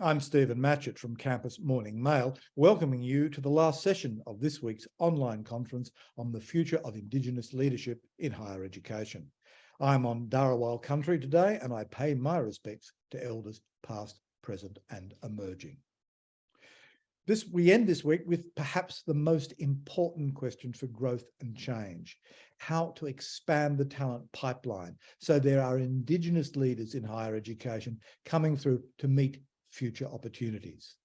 I'm Stephen Matchett from Campus Morning Mail, welcoming you to the last session of this week's online conference on the future of Indigenous leadership in higher education. I'm on Dharawal country today and I pay my respects to elders past, present and emerging. We end this week with perhaps the most important question for growth and change: how to expand the talent pipeline so there are Indigenous leaders in higher education coming through to meet future opportunities.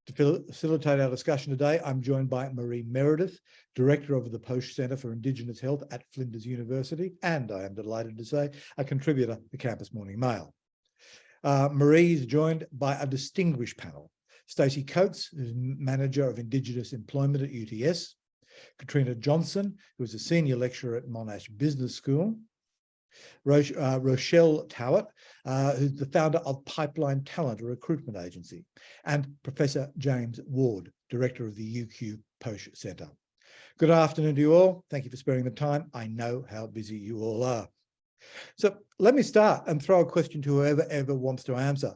To facilitate our discussion today, I'm joined by Marie Meredith, Director of the Poche Centre for Indigenous Health at Flinders University, and I am delighted to say, a contributor to Campus Morning Mail. Marie is joined by a distinguished panel: Stacey Coates, who's Manager of Indigenous Employment at UTS, Katrina Johnson, who is a Senior Lecturer at Monash Business School, Rochelle Towett, who's the founder of Pipeline Talent, a recruitment agency, and Professor James Ward, Director of the UQ Poche Centre. Good afternoon to you all. Thank you for sparing the time. I know how busy you all are. So let me start and throw a question to whoever wants to answer.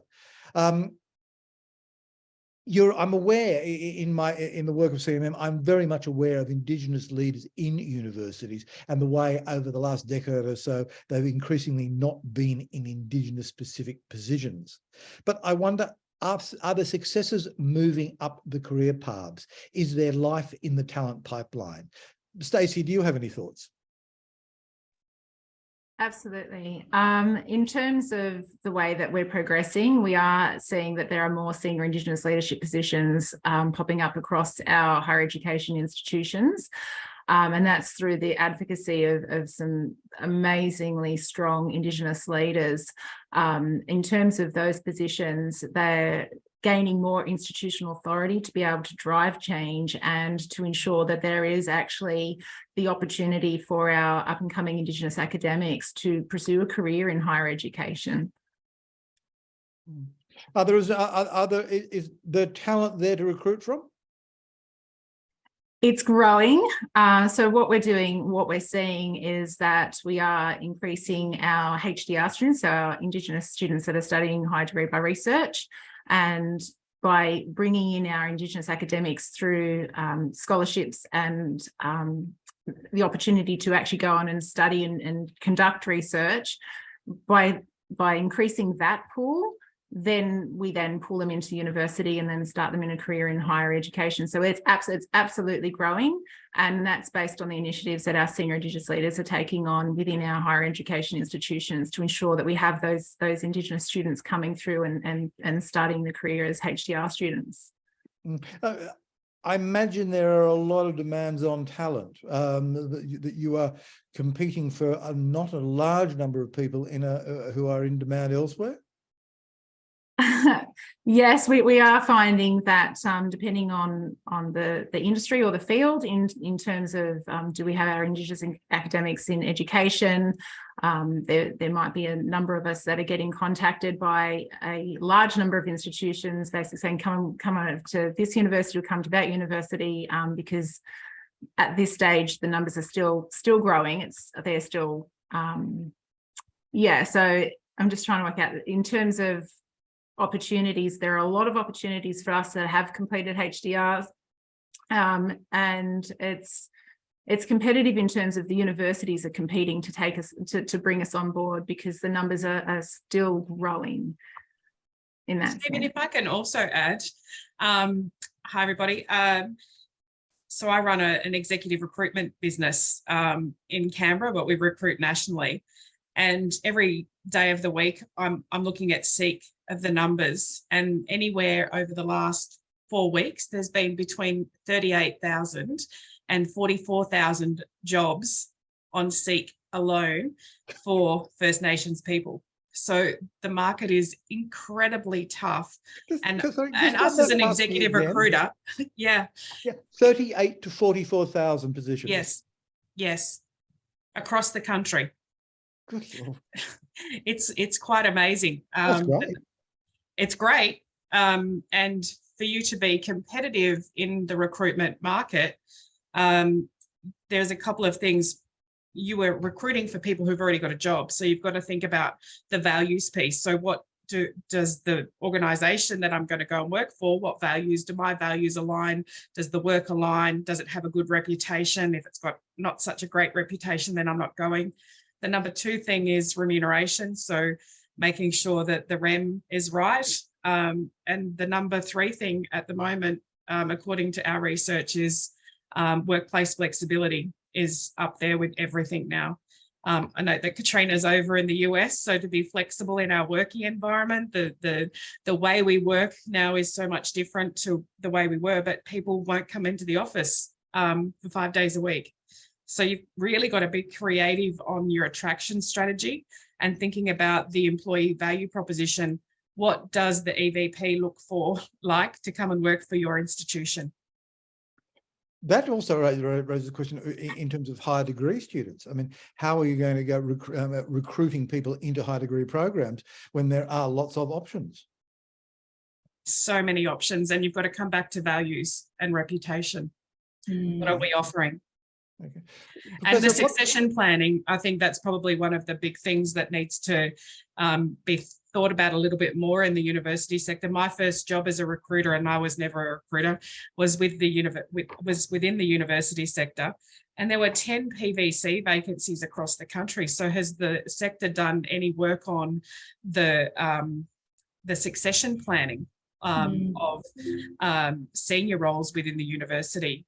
I'm aware in the work of CMM, I'm very much aware of Indigenous leaders in universities and the way over the last decade or so they've increasingly not been in Indigenous specific positions. But I wonder, are the successes moving up the career paths? Is there life in the talent pipeline? Stacey, do you have any thoughts? Absolutely. In terms of the way that we're progressing, we are seeing that there are more senior Indigenous leadership positions popping up across our higher education institutions. And that's through the advocacy of some amazingly strong Indigenous leaders. In terms of those positions, they're gaining more institutional authority to be able to drive change and to ensure that there is actually the opportunity for our up and coming Indigenous academics to pursue a career in higher education. Is the talent there to recruit from? It's growing. So what we're seeing is that we are increasing our HDR students, so our Indigenous students that are studying high degree by research, and by bringing in our Indigenous academics through scholarships and the opportunity to actually go on and study and conduct research, by increasing that pool, then we pull them into university and then start them in a career in higher education. So it's absolutely growing, and that's based on the initiatives that our senior Indigenous leaders are taking on within our higher education institutions to ensure that we have those Indigenous students coming through and starting the career as HDR students. I imagine there are a lot of demands on talent, that you are competing for not a large number of people who are in demand elsewhere. Yes, we are finding that depending on the industry or the field, in terms of do we have our Indigenous academics in education, there might be a number of us that are getting contacted by a large number of institutions basically saying come over to this university or come to that university, because at this stage the numbers are still growing. They're still so I'm just trying to work out in terms of opportunities. There are a lot of opportunities for us that have completed HDRs, and it's competitive in terms of the universities are competing to take us to bring us on board, because the numbers are still growing in that Stephen, sense. if I can also add, hi everybody. So I run an executive recruitment business in Canberra, but we recruit nationally. And every day of the week, I'm looking at SEEK of the numbers, and anywhere over the last 4 weeks, there's been between 38,000 and 44,000 jobs on SEEK alone for First Nations people. So the market is incredibly tough. And us as an executive recruiter, yeah. 38 to 44,000 positions. Yes, across the country. Good Lord. It's quite amazing. That's great. It's great. And for you to be competitive in the recruitment market, there's a couple of things. You were recruiting for people who've already got a job. So you've got to think about the values piece. So what does the organisation that I'm going to go and work for, what values do my values align? Does the work align? Does it have a good reputation? If it's got not such a great reputation, then I'm not going. The number 2 thing is remuneration. So making sure that the REM is right. And the number 3 thing at the moment, according to our research, is workplace flexibility is up there with everything now. I know that Katrina's over in the US, so to be flexible in our working environment, the way we work now is so much different to the way we were, but people won't come into the office for 5 days a week. So you've really got to be creative on your attraction strategy and thinking about the employee value proposition. What does the EVP look for like to come and work for your institution? That also raises a question in terms of higher degree students. I mean, how are you going to go recruiting people into high degree programs when there are lots of options? So many options, and you've got to come back to values and reputation. What are we offering? Okay. And the succession planning, I think that's probably one of the big things that needs to be thought about a little bit more in the university sector. My first job as a recruiter, and I was never a recruiter, was within the university sector, and there were 10 PVC vacancies across the country. So has the sector done any work on the succession planning of senior roles within the university?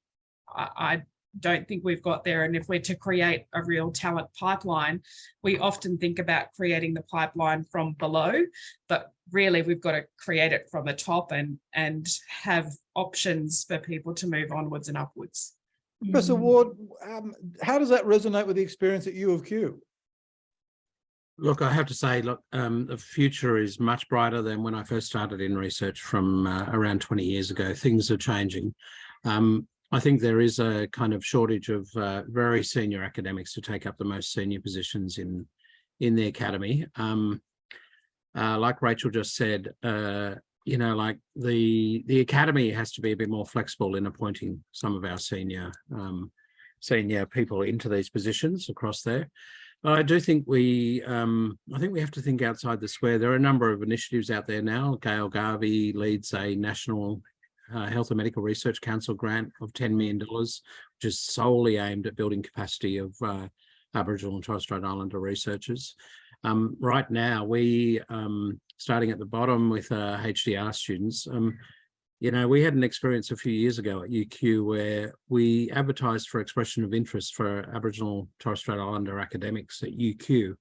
I don't think we've got there. And if we're to create a real talent pipeline, we often think about creating the pipeline from below, but really we've got to create it from the top and have options for people to move onwards and upwards. Professor Ward, how does that resonate with the experience at U of Q? Look, I have to say, the future is much brighter than when I first started in research from around 20 years ago. Things are changing. I think there is a kind of shortage of very senior academics to take up the most senior positions in the academy. Like Rachel just said, like the academy has to be a bit more flexible in appointing some of our senior people into these positions across there. I do think I think we have to think outside the square. There are a number of initiatives out there now. Gail Garvey leads a national Health and Medical Research Council grant of $10 million, which is solely aimed at building capacity of Aboriginal and Torres Strait Islander researchers. Right now, we, starting at the bottom with HDR students, we had an experience a few years ago at UQ where we advertised for expression of interest for Aboriginal Torres Strait Islander academics at UQ.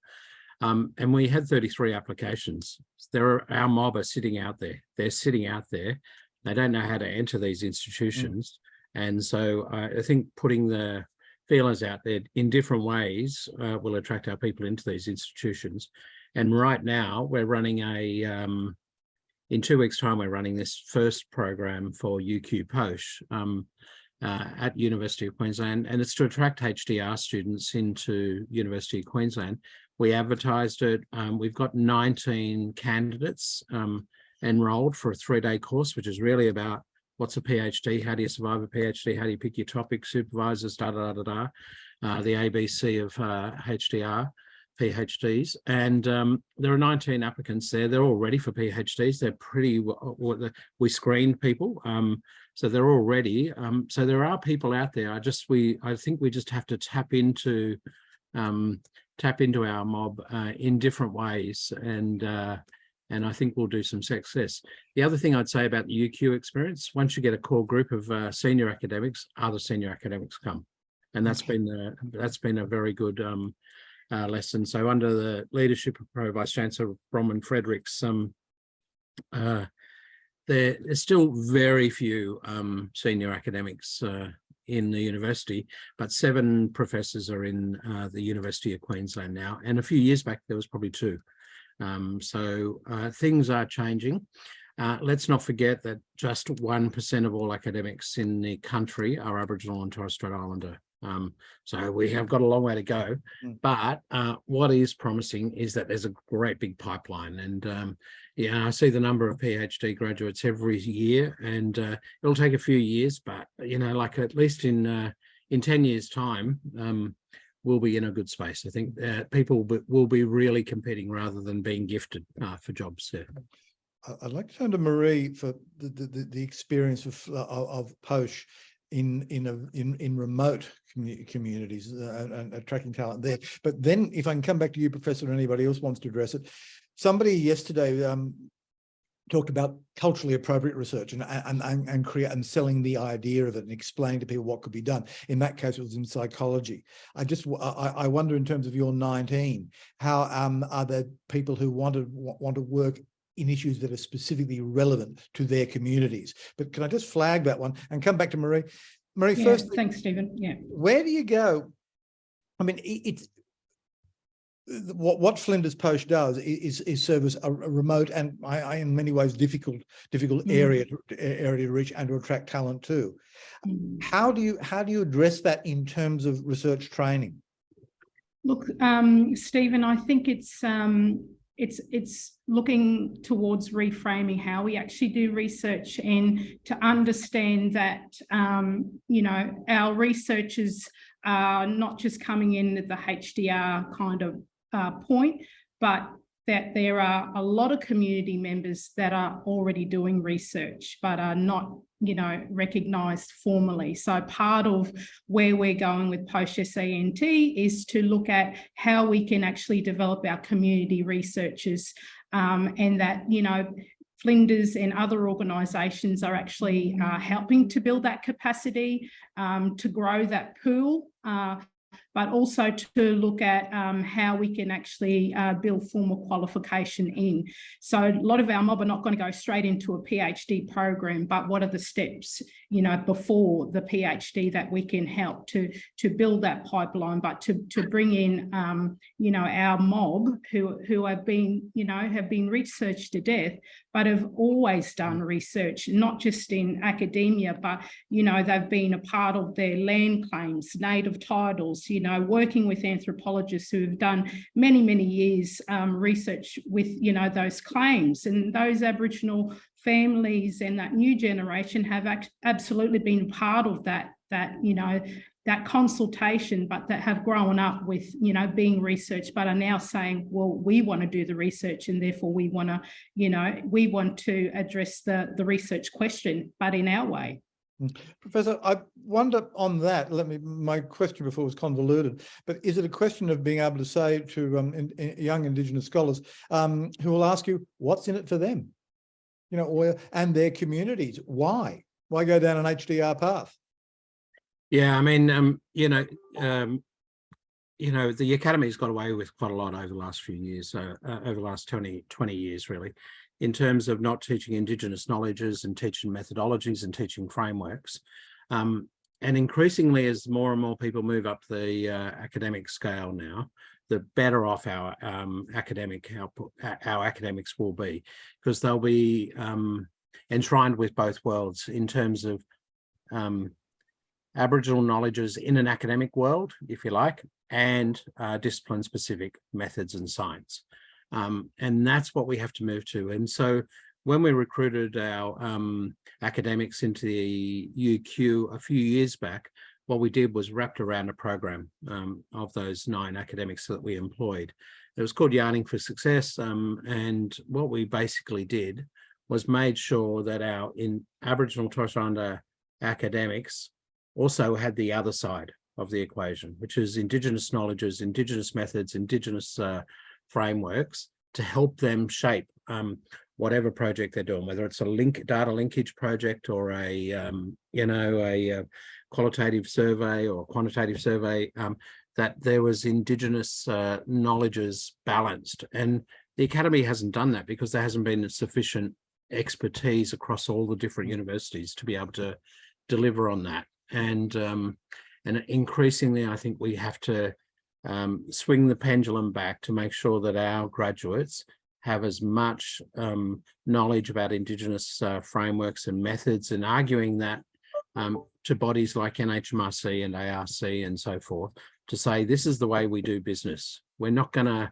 And we had 33 applications. Our mob are sitting out there. They're sitting out there. They don't know how to enter these institutions. And so I think putting the feelers out there in different ways will attract our people into these institutions. And right now we're running in 2 weeks' time, we're running this first program for UQ Poche at University of Queensland, and it's to attract HDR students into University of Queensland. We advertised it. We've got 19 candidates enrolled for a 3-day course, which is really about what's a PhD, how do you survive a PhD, how do you pick your topic, supervisors, the ABC of HDR, PhDs. And there are 19 applicants there. They're all ready for PhDs. They're pretty, we screened people, so they're all ready. So there are people out there. I think we just have to tap into our mob in different ways, and I think we'll do some success. The other thing I'd say about the UQ experience, once you get a core group of senior academics, other senior academics come, and that's been a very good lesson. So under the leadership of Pro Vice Chancellor Bronwyn Fredericks, there's still very few senior academics in the university, but 7 professors are in the University of Queensland now, and a few years back there was probably 2. So things are changing. Let's not forget that just 1% of all academics in the country are Aboriginal and Torres Strait Islander. So we have got a long way to go, but what is promising is that there's a great big pipeline, and I see the number of PhD graduates every year, and it'll take a few years, but like at least in 10 years' time, we'll be in a good space. I think people will be really competing rather than being gifted for jobs. Yeah. I'd like to turn to Marie for the experience of Poche in remote communities and attracting talent there. But then, if I can come back to you, Professor, and anybody else wants to address it, somebody yesterday talked about culturally appropriate research and selling the idea of it and explaining to people what could be done. In that case, it was in psychology. I wonder, in terms of your 19, how are there people who want to work in issues that are specifically relevant to their communities? But can I just flag that one and come back to Marie? Marie, yeah, first, thanks, Stephen. Yeah. Where do you go? I mean, it's what Flinders Poche does is service a remote and in many ways difficult area to reach and to attract talent too. How do you address that in terms of research training? Look, Stephen, I think it's looking towards reframing how we actually do research, and to understand that our researchers are not just coming in at the HDR kind of point, but that there are a lot of community members that are already doing research but are not recognised formally. So part of where we're going with Poche SA+NT is to look at how we can actually develop our community researchers, and that Flinders and other organisations are actually helping to build that capacity, to grow that pool, but also to look at how we can actually build formal qualification in. So a lot of our mob are not going to go straight into a PhD program, but what are the steps, before the PhD that we can help to build that pipeline, but to bring in, our mob who have been researched to death, but have always done research, not just in academia, but, they've been a part of their land claims, native titles, working with anthropologists who have done many, many years research with, those claims. And those Aboriginal families and that new generation have absolutely been part of that consultation, but that have grown up with, being researched, but are now saying, well, we want to do the research, and therefore we want to address the research question, but in our way. Professor, I wonder on that, my question before was convoluted, but is it a question of being able to say to young Indigenous scholars who will ask you, what's in it for them, and their communities? Why go down an HDR path? Yeah, I mean, the academy's got away with quite a lot over the last few years, over the last 20 years, really, in terms of not teaching Indigenous knowledges and teaching methodologies and teaching frameworks. And increasingly, as more and more people move up the academic scale now, the better off our academic output, our academics will be, because they'll be enshrined with both worlds in terms of Aboriginal knowledges in an academic world, if you like, and discipline-specific methods and science. And that's what we have to move to. And so when we recruited our academics into the UQ a few years back, what we did was wrapped around a program of those 9 academics that we employed. It was called Yarning for Success. And what we basically did was made sure that our Aboriginal Torres Strait Islander academics also had the other side of the equation, which is Indigenous knowledges, Indigenous methods, Indigenous frameworks to help them shape whatever project they're doing, whether it's a data linkage project or a qualitative survey or quantitative survey, that there was Indigenous knowledges balanced. And the Academy hasn't done that because there hasn't been sufficient expertise across all the different universities to be able to deliver on that. And increasingly, I think we have to swing the pendulum back to make sure that our graduates have as much knowledge about Indigenous frameworks and methods, and arguing that to bodies like NHMRC and ARC and so forth, to say this is the way we do business. We're not gonna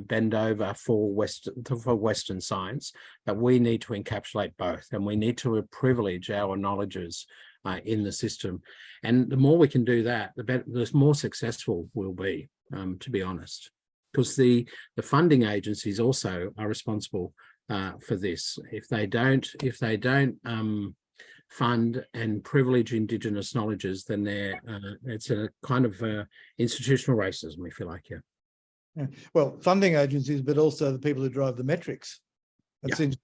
bend over for Western science, but we need to encapsulate both, and we need to privilege our knowledges in the system. And the more we can do that, the better, the more successful we'll be, to be honest. Because the funding agencies also are responsible for this. If they don't fund and privilege Indigenous knowledges, then it's a kind of institutional racism, if you like. Yeah. Well, funding agencies, but also the people who drive the metrics. It seems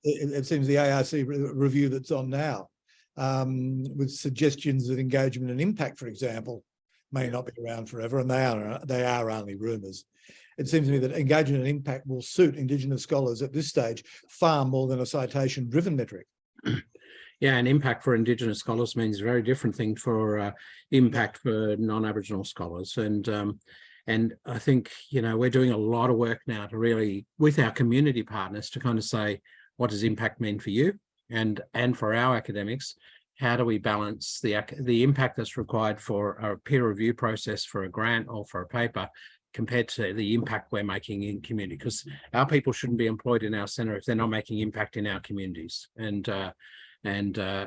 the ARC review that's on now, with suggestions that engagement and impact, for example, may not be around forever, and they are only rumours. It seems to me that engagement and impact will suit Indigenous scholars at this stage far more than a citation-driven metric. Yeah, and impact for Indigenous scholars means a very different thing for impact for non-Aboriginal scholars. And I think, you know, we're doing a lot of work now to really, with our community partners, to kind of say, what does impact mean for you? And for our academics, how do we balance the impact that's required for a peer review process for a grant or for a paper compared to the impact we're making in community? Because our people shouldn't be employed in our centre if they're not making impact in our communities. And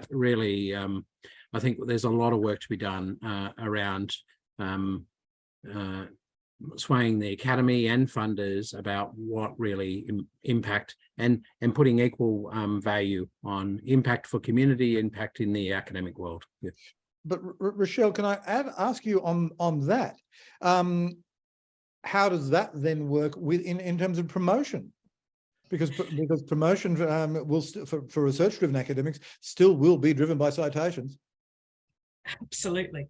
really, I think there's a lot of work to be done around swaying the academy and funders about what really impact and putting equal value on impact for community, impact in the academic world. Yeah. But Rochelle, can I ask you on that? How does that then work in terms of promotion? Because promotion will for research-driven academics still will be driven by citations. Absolutely.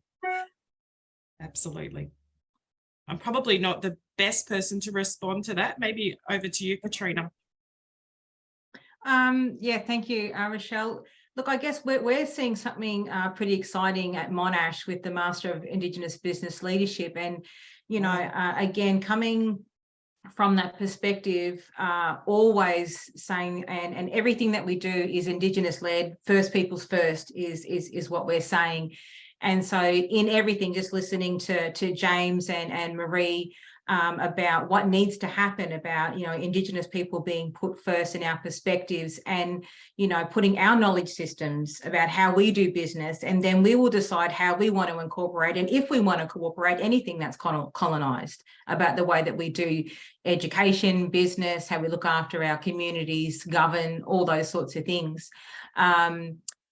Absolutely. I'm probably not the best person to respond to that. Maybe over to you, Katrina. Yeah, thank you, Rochelle. Look, I guess we're seeing something pretty exciting at Monash with the Master of Indigenous Business Leadership. And, you know, again, coming from that perspective, always saying, and everything that we do is Indigenous led, first people's first is what we're saying. And so in everything, just listening to James and Marie about what needs to happen about, you know, Indigenous people being put first in our perspectives and, you know, putting our knowledge systems about how we do business, and then we will decide how we want to incorporate, and if we want to cooperate, anything that's colonised about the way that we do education, business, how we look after our communities, govern, all those sorts of things.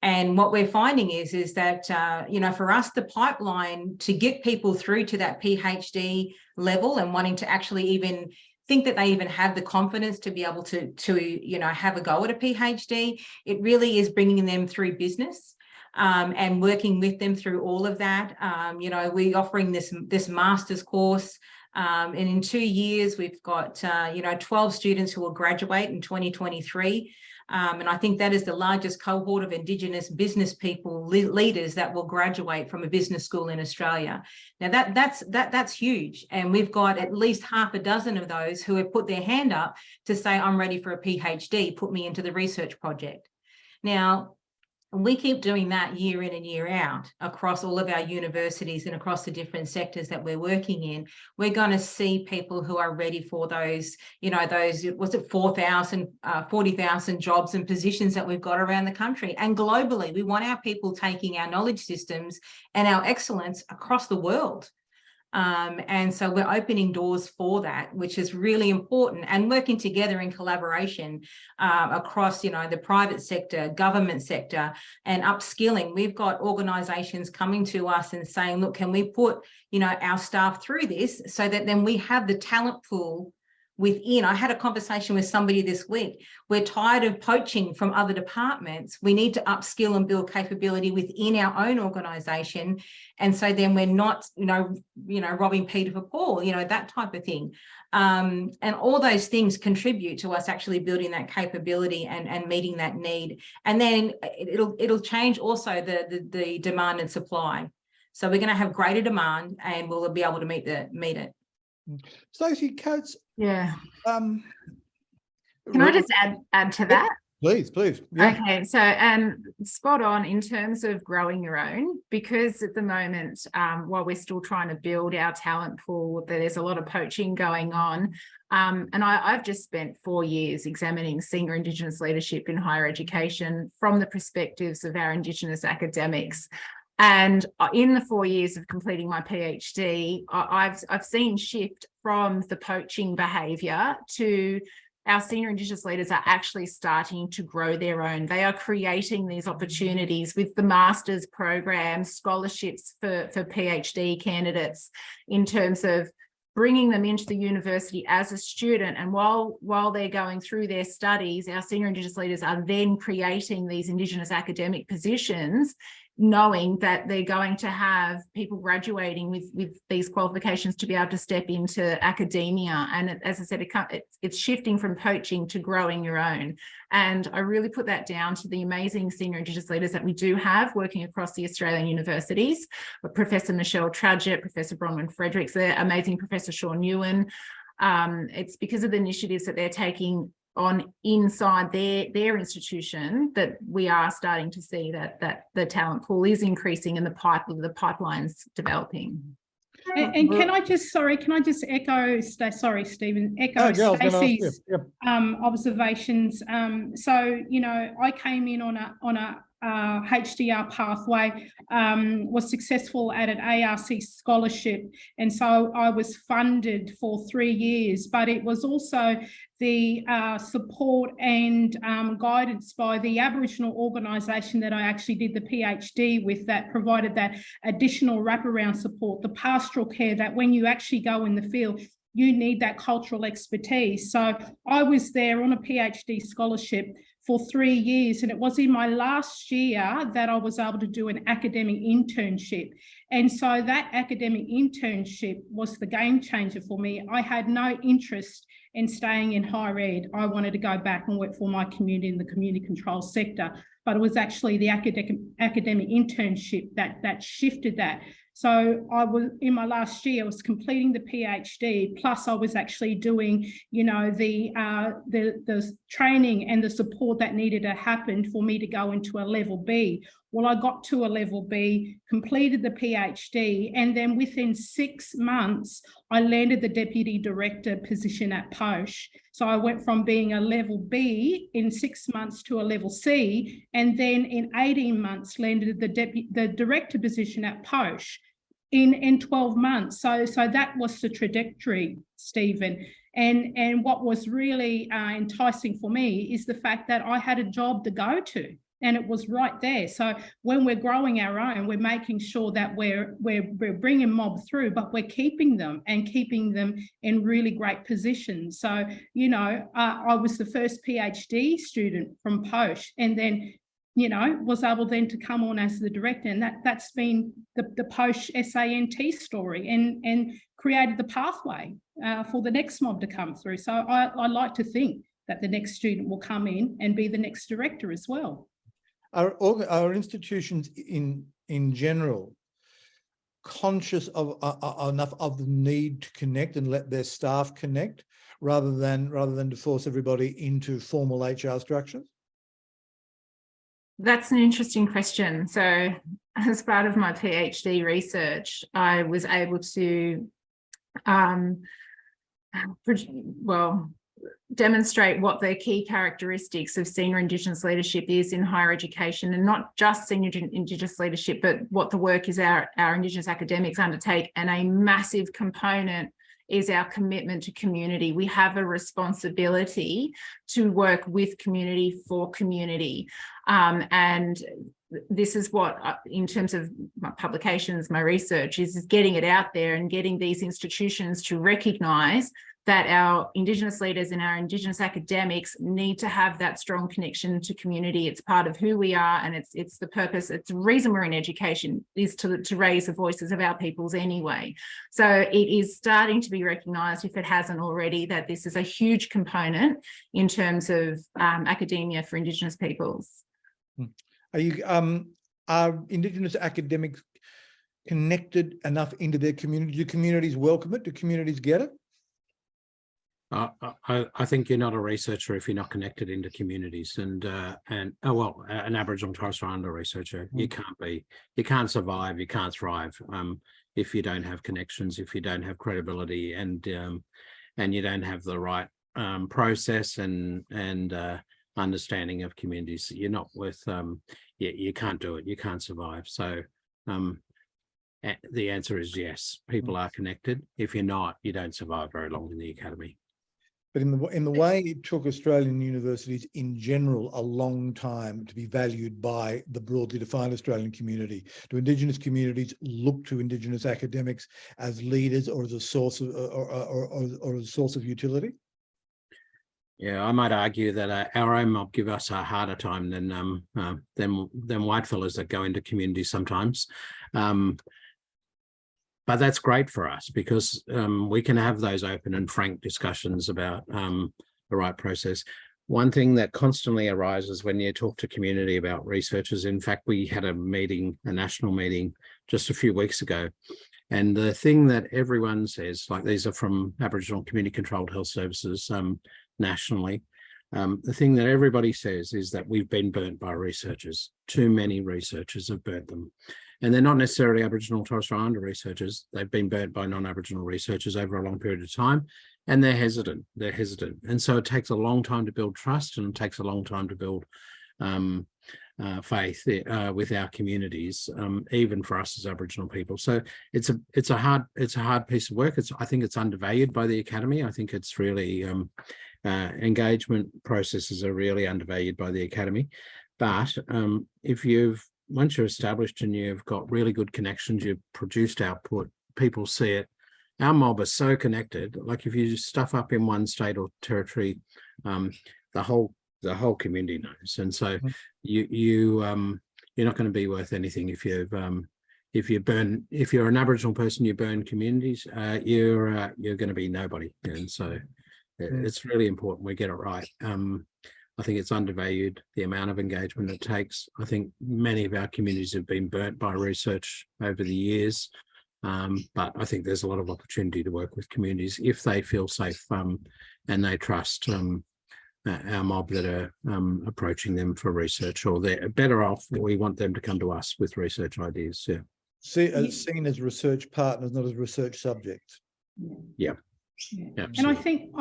And what we're finding is that, you know, for us, the pipeline to get people through to that PhD level and wanting to actually even think that they even have the confidence to be able to you know, have a go at a PhD, it really is bringing them through business and working with them through all of that. You know, we're offering this master's course. And in 2 years, we've got, you know, 12 students who will graduate in 2023. And I think that is the largest cohort of Indigenous business people, leaders that will graduate from a business school in Australia. Now that's huge. And we've got at least half a dozen of those who have put their hand up to say, I'm ready for a PhD, put me into the research project. Now, we keep doing that year in and year out across all of our universities and across the different sectors that we're working in. We're going to see people who are ready for those, you know, those, was it 40,000 jobs and positions that we've got around the country and globally. We want our people taking our knowledge systems and our excellence across the world. And so we're opening doors for that, which is really important, and working together in collaboration across, you know, the private sector, government sector, and upskilling. We've got organisations coming to us and saying, look, can we put, you know, our staff through this so that then we have the talent pool within. I had a conversation with somebody this week. We're tired of poaching from other departments. We need to upskill and build capability within our own organisation. And so then we're not, you know, robbing Peter for Paul, you know, that type of thing. And all those things contribute to us actually building that capability and meeting that need. And then it'll change also the demand and supply. So we're going to have greater demand and we'll be able to meet it. Stacey Coates. Yeah. Can I just add to that? Please. Yeah. Okay, so spot on in terms of growing your own, because at the moment, while we're still trying to build our talent pool, there's a lot of poaching going on. And I've just spent 4 years examining senior Indigenous leadership in higher education from the perspectives of our Indigenous academics. And in the 4 years of completing my PhD, I've seen shift from the poaching behaviour to our senior Indigenous leaders are actually starting to grow their own. They are creating these opportunities with the master's programs, scholarships for PhD candidates in terms of bringing them into the university as a student. And while they're going through their studies, our senior Indigenous leaders are then creating these Indigenous academic positions, knowing that they're going to have people graduating with these qualifications to be able to step into academia. And as I said, it's shifting from poaching to growing your own. And I really put that down to the amazing senior Indigenous leaders that we do have working across the Australian universities, Professor Michelle Trudgett, Professor Bronwyn Fredericks, the amazing Professor Sean Ewan. It's because of the initiatives that they're taking on inside their institution that we are starting to see that the talent pool is increasing and the pipeline's developing. And can I just echo, sorry, Stephen, Stacey's observations. So, you know, I came in on a HDR pathway, was successful at an ARC scholarship, and so I was funded for 3 years, but it was also the support and guidance by the Aboriginal organisation that I actually did the PhD with that provided that additional wraparound support, the pastoral care that when you actually go in the field, you need that cultural expertise. So I was there on a PhD scholarship for 3 years, and it was in my last year that I was able to do an academic internship. And so that academic internship was the game changer for me. I had no interest in staying in higher ed. I wanted to go back and work for my community in the community control sector, but it was actually the academic internship that shifted that. So I was in my last year, I was completing the PhD, plus I was actually doing, you know, the training and the support that needed to happen for me to go into a level B. Well, I got to a level B, completed the PhD, and then within 6 months, I landed the deputy director position at Poche. So I went from being a level B in 6 months to a level C, and then in 18 months landed the director position at Poche in 12 months. So that was the trajectory, Stephen. And what was really enticing for me is the fact that I had a job to go to, and it was right there. So when we're growing our own, we're making sure that we're bringing mob through, but we're keeping them in really great positions. So, you know, I was the first PhD student from Poche, and then, you know, was able then to come on as the director, and that's been the Poche SANT story, and created the pathway for the next mob to come through. So I like to think that the next student will come in and be the next director as well. Are institutions in general conscious of enough of the need to connect and let their staff connect rather than to force everybody into formal HR structures? That's an interesting question. So as part of my PhD research, I was able to demonstrate what the key characteristics of senior Indigenous leadership is in higher education, and not just senior Indigenous leadership, but what the work is our Indigenous academics undertake. And a massive component is our commitment to community. We have a responsibility to work with community for community. And this is what, in terms of my publications, my research, is getting it out there and getting these institutions to recognise that our Indigenous leaders and our Indigenous academics need to have that strong connection to community. It's part of who we are, and it's the purpose, it's the reason we're in education, is to raise the voices of our peoples anyway. So it is starting to be recognised, if it hasn't already, that this is a huge component in terms of academia for Indigenous peoples. Are Indigenous academics connected enough into their community? Do communities welcome it? Do communities get it? I think you're not a researcher if you're not connected into communities, and an Aboriginal and Torres Strait Islander researcher, you can't survive, you can't thrive if you don't have connections, if you don't have credibility, and you don't have the right process and understanding of communities. You're not with you can't do it, you can't survive. So The answer is yes. People are connected. If you're not, you don't survive very long in the academy. But in the way it took Australian universities in general a long time to be valued by the broadly defined Australian community, do Indigenous communities look to Indigenous academics as leaders or as a source of or as a source of utility? Yeah, I might argue that our own mob give us a harder time than white fellas that go into communities sometimes. But that's great for us because we can have those open and frank discussions about the right process. One thing that constantly arises when you talk to community about researchers, in fact, we had a meeting, a national meeting just a few weeks ago. And the thing that everyone says, like these are from Aboriginal Community Controlled Health Services nationally, the thing that everybody says is that we've been burnt by researchers. Too many researchers have burnt them. And they're not necessarily Aboriginal and Torres Strait Islander researchers. They've been burnt by non-Aboriginal researchers over a long period of time, and they're hesitant. And so it takes a long time to build trust, and it takes a long time to build faith with our communities, even for us as Aboriginal people. So it's a hard piece of work. I think it's undervalued by the academy. I think it's really engagement processes are really undervalued by the academy. But once you're established and you've got really good connections, you've produced output, people see it. Our mob are so connected. Like if you stuff up in one state or territory, the whole community knows. And so you're not going to be worth anything if you're an Aboriginal person, you burn communities, you're going to be nobody. And so it's really important we get it right. I think it's undervalued, the amount of engagement it takes. I think many of our communities have been burnt by research over the years, but I think there's a lot of opportunity to work with communities if they feel safe and they trust our mob that are approaching them for research, or they're better off. We want them to come to us with research ideas. Yeah. Seen as research partners, not as research subjects. Yeah. Yeah. And I think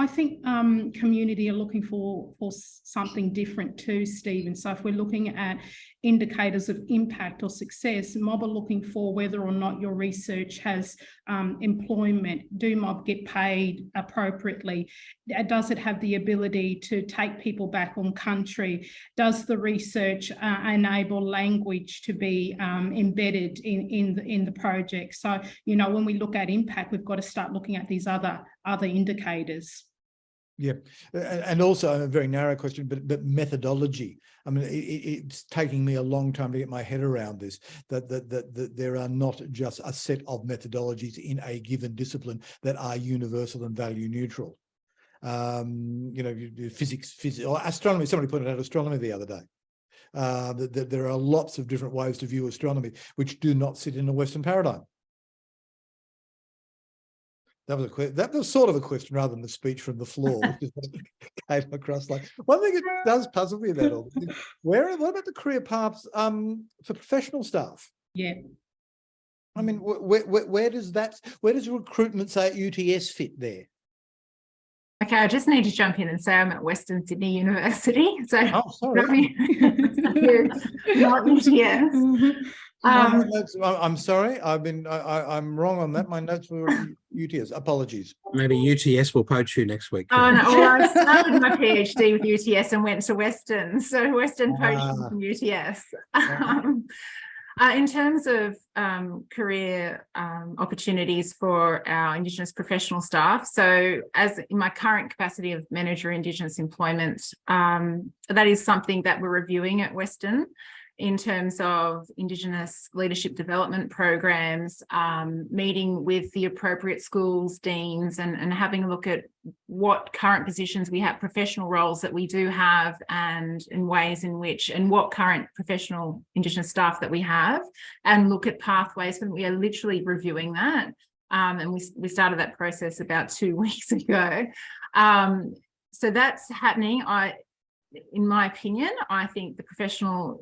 community are looking for something different too, Stephen. So if we're looking at indicators of impact or success, mob are looking for whether or not your research has employment. Do mob get paid appropriately? Does it have the ability to take people back on country? Does the research enable language to be embedded in the project? So, when we look at impact, we've got to start looking at these other indicators. Yeah, and also a very narrow question, but methodology. I mean, it's taking me a long time to get my head around this, that there are not just a set of methodologies in a given discipline that are universal and value neutral. Physics, or astronomy. Somebody pointed out astronomy the other day. That there are lots of different ways to view astronomy, which do not sit in a Western paradigm. That was sort of a question rather than a speech from the floor, which is came across like one thing. It does puzzle me about all this. What about the career paths for professional staff? Yeah, I mean, where does recruitment, say, at UTS fit there? Okay, I just need to jump in and say I'm at Western Sydney University. So, sorry. Not UTS. I'm sorry. I'm wrong on that. My notes were UTS. Apologies. Maybe UTS will poach you next week. Oh no! Well, I started my PhD with UTS and went to Western. So Western poached from UTS. In terms of career opportunities for our Indigenous professional staff, so as in my current capacity of Manager Indigenous Employment, that is something that we're reviewing at Western in terms of Indigenous leadership development programs, meeting with the appropriate schools, deans, and having a look at what current positions we have, professional roles that we do have, and in ways in which, and what current professional Indigenous staff that we have, and look at pathways. And we are literally reviewing that. And we started that process about 2 weeks ago. So that's happening. In my opinion, I think the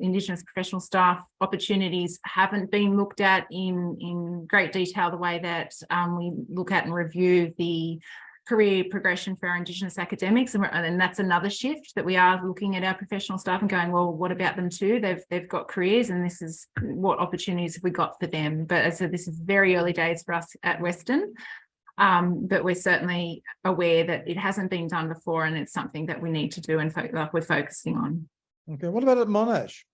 Indigenous professional staff opportunities haven't been looked at in great detail the way that we look at and review the career progression for our Indigenous academics, and that's another shift, that we are looking at our professional staff and going, well, what about them too? They've got careers, and this is what opportunities have we got for them. But as I said, this is very early days for us at Western, but we're certainly aware that it hasn't been done before, and it's something that we need to do, and we're focusing on. Okay, what about at Monash?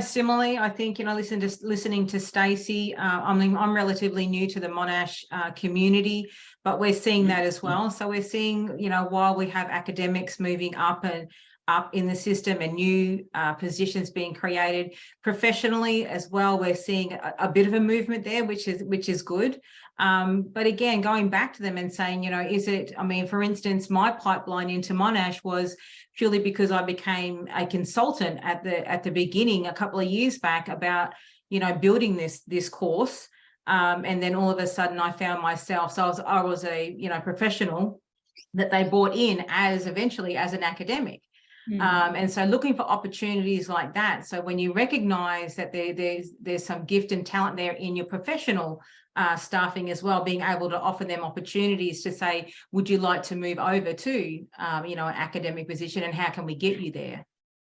Similarly, I think, listening to Stacey, I'm relatively new to the Monash community, but we're seeing that as well. So we're seeing, while we have academics moving up in the system and new positions being created professionally as well, we're seeing a bit of a movement there, which is good. But again, going back to them and saying, for instance, my pipeline into Monash was purely because I became a consultant at the beginning a couple of years back about, building this course. And then all of a sudden I found myself, so I was a, professional that they brought in eventually as an academic. And so looking for opportunities like that. So when you recognize that there's some gift and talent there in your professional staffing as well, being able to offer them opportunities to say, would you like to move over to, an academic position, and how can we get you there?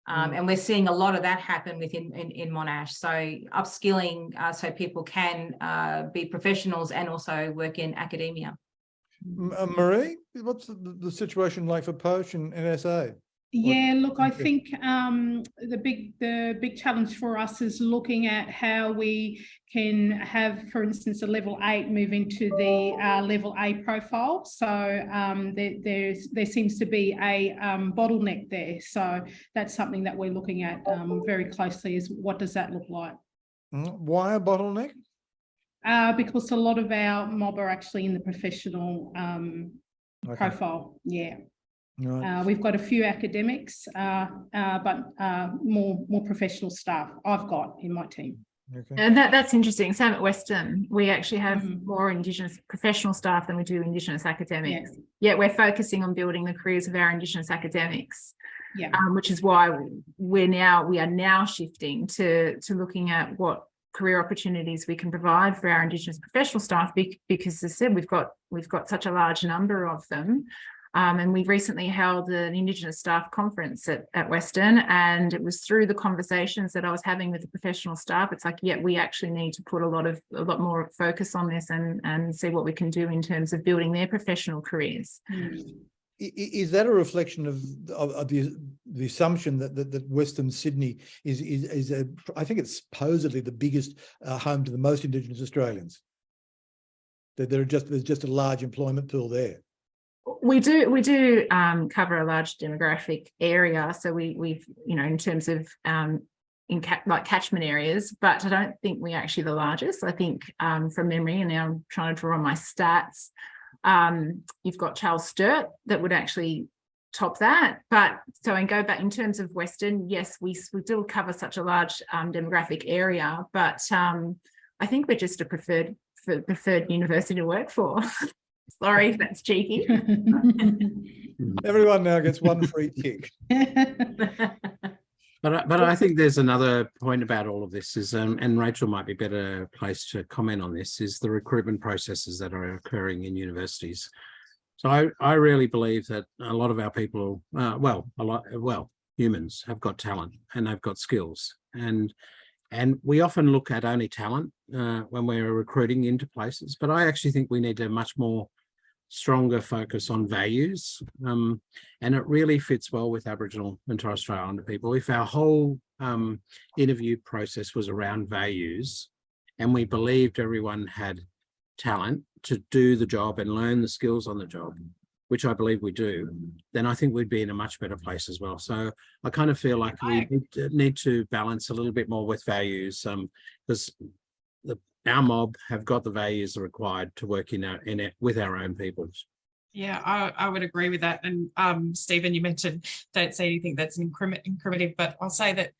And we're seeing a lot of that happen in Monash. So upskilling so people can be professionals and also work in academia. Marie, what's the situation like for Poche and SA? Yeah, look, I think the big challenge for us is looking at how we can have, for instance, a level 8 move into the level A profile. So there seems to be a bottleneck there. So that's something that we're looking at very closely, is what does that look like? Why a bottleneck? Because a lot of our mob are actually in the professional profile. Yeah. Right. We've got a few academics, but more professional staff I've got in my team. Okay. And that's interesting. Same at Western, we actually have more Indigenous professional staff than we do Indigenous academics. Yeah. Yet we're focusing on building the careers of our Indigenous academics. Yeah. Which is why we are now shifting to looking at what career opportunities we can provide for our Indigenous professional staff, because as I said, we've got such a large number of them. And we recently held an Indigenous staff conference at Western, and it was through the conversations that I was having with the professional staff. It's like, yeah, we actually need to put a lot more focus on this and see what we can do in terms of building their professional careers. Is that a reflection of the assumption that Western Sydney is I think it's supposedly the biggest home to the most Indigenous Australians? That there's just a large employment pool there. We do cover a large demographic area, so we've in terms of like catchment areas, but I don't think we're actually the largest. I think from memory, and now I'm trying to draw on my stats, you've got Charles Sturt that would actually top that. But so and go back in terms of Western, yes, we still cover such a large demographic area, but I think we're just a preferred university to work for. Sorry if that's cheeky. Everyone now gets one free tick. But I think there's another point about all of this is, and Rachel might be better placed to comment on this, is the recruitment processes that are occurring in universities. So I really believe that a lot of our people, humans have got talent and they've got skills, and we often look at only talent when we're recruiting into places, but I actually think we need a much more stronger focus on values. And it really fits well with Aboriginal and Torres Strait Islander people. If our whole interview process was around values and we believed everyone had talent to do the job and learn the skills on the job, which I believe we do, then I think we'd be in a much better place as well. So I kind of feel like we need to balance a little bit more with values, because our mob have got the values required to work with our own peoples. Yeah, I would agree with that. And Stephen, you mentioned don't say anything that's incriminative, but I'll say that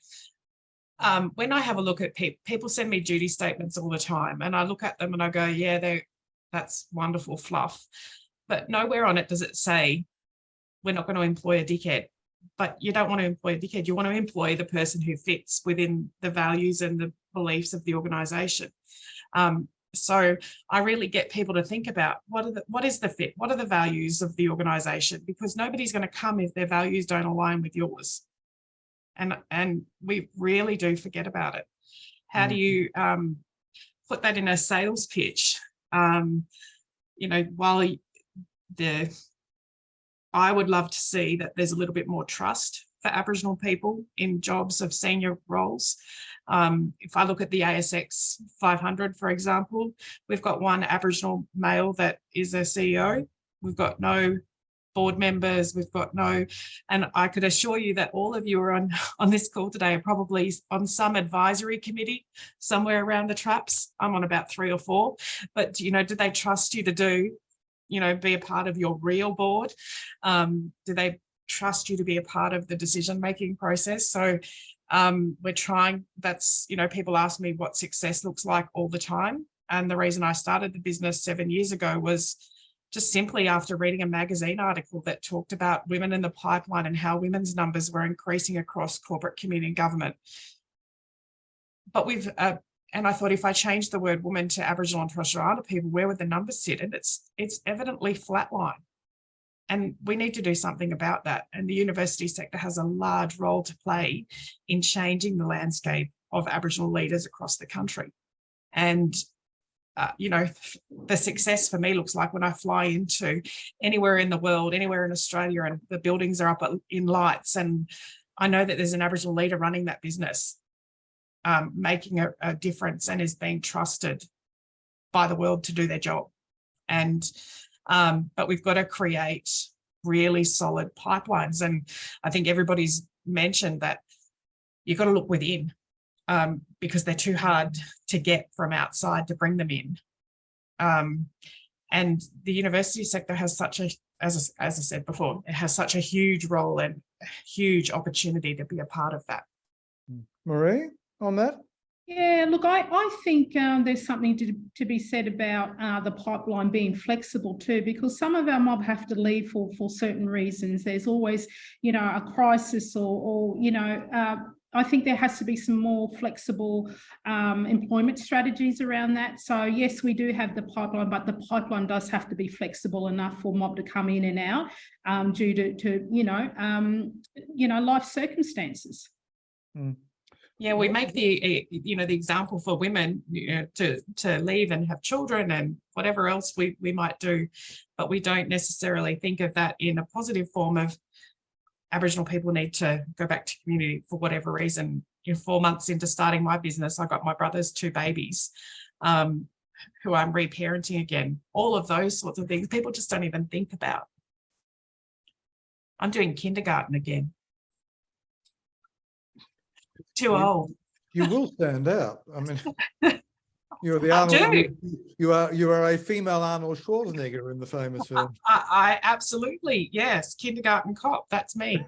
when I have a look at people send me duty statements all the time, and I look at them and I go, yeah, that's wonderful fluff. But nowhere on it does it say, we're not going to employ a dickhead. But you don't want to employ a dickhead. You want to employ the person who fits within the values and the beliefs of the organisation. So I really get people to think about what is the fit? What are the values of the organisation? Because nobody's going to come if their values don't align with yours. And we really do forget about it. How do you put that in a sales pitch? You know, while I would love to see that there's a little bit more trust for Aboriginal people in jobs of senior roles. If I look at the ASX 500, for example, we've got one Aboriginal male that is a CEO. We've got no board members, we've got no, and I could assure you that all of you are on this call today are probably on some advisory committee somewhere around the traps. I'm on about 3 or 4, but you know, do they trust you to do, you know, be a part of your real board? Do they trust you to be a part of the decision-making process? So we're trying, that's, you know, people ask me what success looks like all the time. And the reason I started the business 7 years ago was just simply after reading a magazine article that talked about women in the pipeline and how women's numbers were increasing across corporate, community and government. But we've, and I thought if I changed the word woman to Aboriginal and Torres Strait Islander people, where would the numbers sit? And it's evidently flatline. And we need to do something about that. And the university sector has a large role to play in changing the landscape of Aboriginal leaders across the country. And you know, the success for me looks like when I fly into anywhere in the world, anywhere in Australia, and the buildings are up in lights, and I know that there's an Aboriginal leader running that business, making a difference, and is being trusted by the world to do their job. And but we've got to create really solid pipelines, and I think everybody's mentioned that you've got to look within. Because they're too hard to get from outside to bring them in. And the university sector has such a, as I said before, it has such a huge role and a huge opportunity to be a part of that. Marie, on that? Yeah, look, I think there's something to be said about the pipeline being flexible too, because some of our mob have to leave for certain reasons. There's always, you know, a crisis or you know, I think there has to be some more flexible employment strategies around that. So yes, we do have the pipeline, but the pipeline does have to be flexible enough for mob to come in and out due to you know, life circumstances. Mm. Yeah, we make the, you know, the example for women, you know, to leave and have children and whatever else we might do, but we don't necessarily think of that in a positive form of Aboriginal people need to go back to community for whatever reason. You know, 4 months into starting my business, I got my brother's 2 babies, who I'm reparenting again. All of those sorts of things people just don't even think about. I'm doing kindergarten again. Too old. You will stand out. I mean, you're the Arnold. You are a female Arnold Schwarzenegger in the famous film. I absolutely, yes, kindergarten cop. That's me.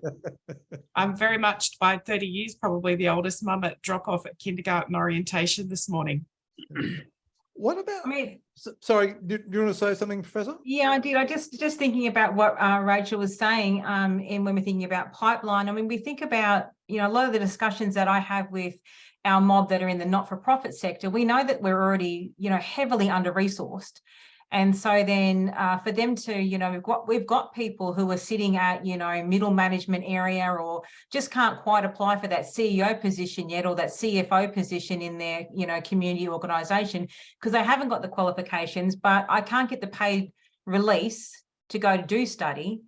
I'm very much, by 30 years, probably the oldest mum at drop off at kindergarten orientation this morning. What about? I mean, sorry, do you want to say something, Professor? yeah, I did. I just thinking about what Rachel was saying, and when we're thinking about pipeline, I mean, we think about, you know, a lot of the discussions that I have with our mob that are in the not-for-profit sector, we know that we're already, you know, heavily under-resourced. And so then for them to, you know, we've got people who are sitting at, you know, middle management area or just can't quite apply for that CEO position yet or that CFO position in their, you know, community organisation because they haven't got the qualifications, but I can't get the paid release to go to do study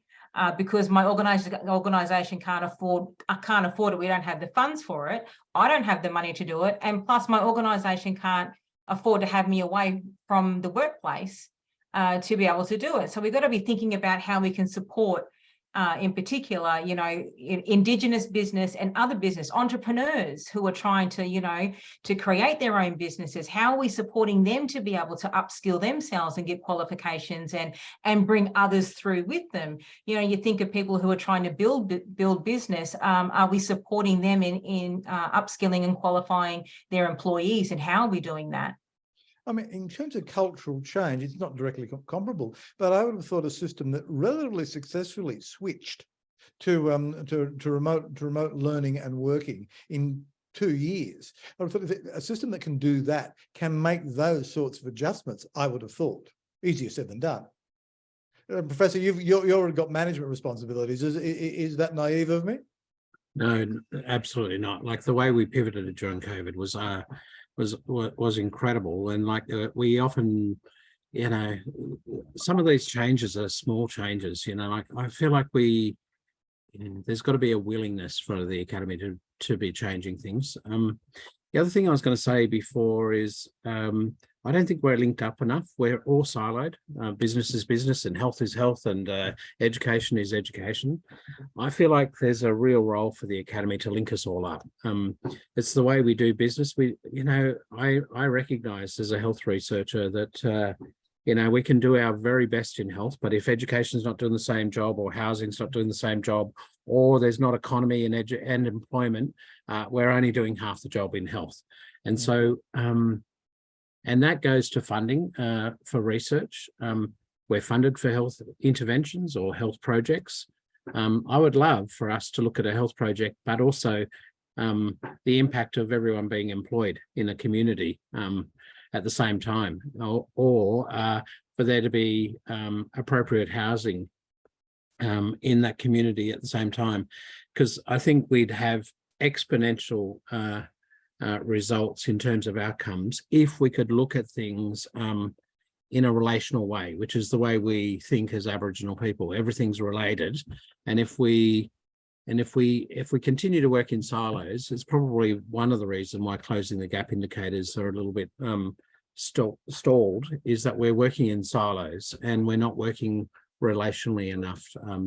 because my organisation can't afford it. We don't have the funds for it. I don't have the money to do it. And plus my organisation can't afford to have me away from the workplace to be able to do it. So we've got to be thinking about how we can support, in particular, you know, Indigenous business and other business entrepreneurs who are trying to, you know, to create their own businesses. How are we supporting them to be able to upskill themselves and get qualifications and bring others through with them? You know, you think of people who are trying to build business. Are we supporting them in upskilling and qualifying their employees, and how are we doing that? I mean, in terms of cultural change, it's not directly comparable, but I would have thought a system that relatively successfully switched to remote learning and working in 2 years. I thought a system that can do that can make those sorts of adjustments, I would have thought. Easier said than done. Professor, you've already got management responsibilities. Is that naive of me? No, absolutely not. Like the way we pivoted during COVID was incredible, and like we often, you know, some of these changes are small changes. You know, like I feel like there's got to be a willingness for the academy to be changing things. The other thing I was going to say before is I don't think we're linked up enough. We're all siloed. Business is business and health is health and education is education. I feel like there's a real role for the academy to link us all up. It's the way we do business. I recognise as a health researcher that we can do our very best in health, but if education is not doing the same job, or housing's not doing the same job, or there's not economy and employment, we're only doing half the job in health. And so, and that goes to funding for research. We're funded for health interventions or health projects. I would love for us to look at a health project, but also the impact of everyone being employed in a community at the same time, or for there to be appropriate housing in that community at the same time, because I think we'd have exponential results in terms of outcomes if we could look at things in a relational way, which is the way we think as Aboriginal people. Everything's related, and if we continue to work in silos, it's probably one of the reasons why closing the gap indicators are a little bit stalled, is that we're working in silos and we're not working relationally enough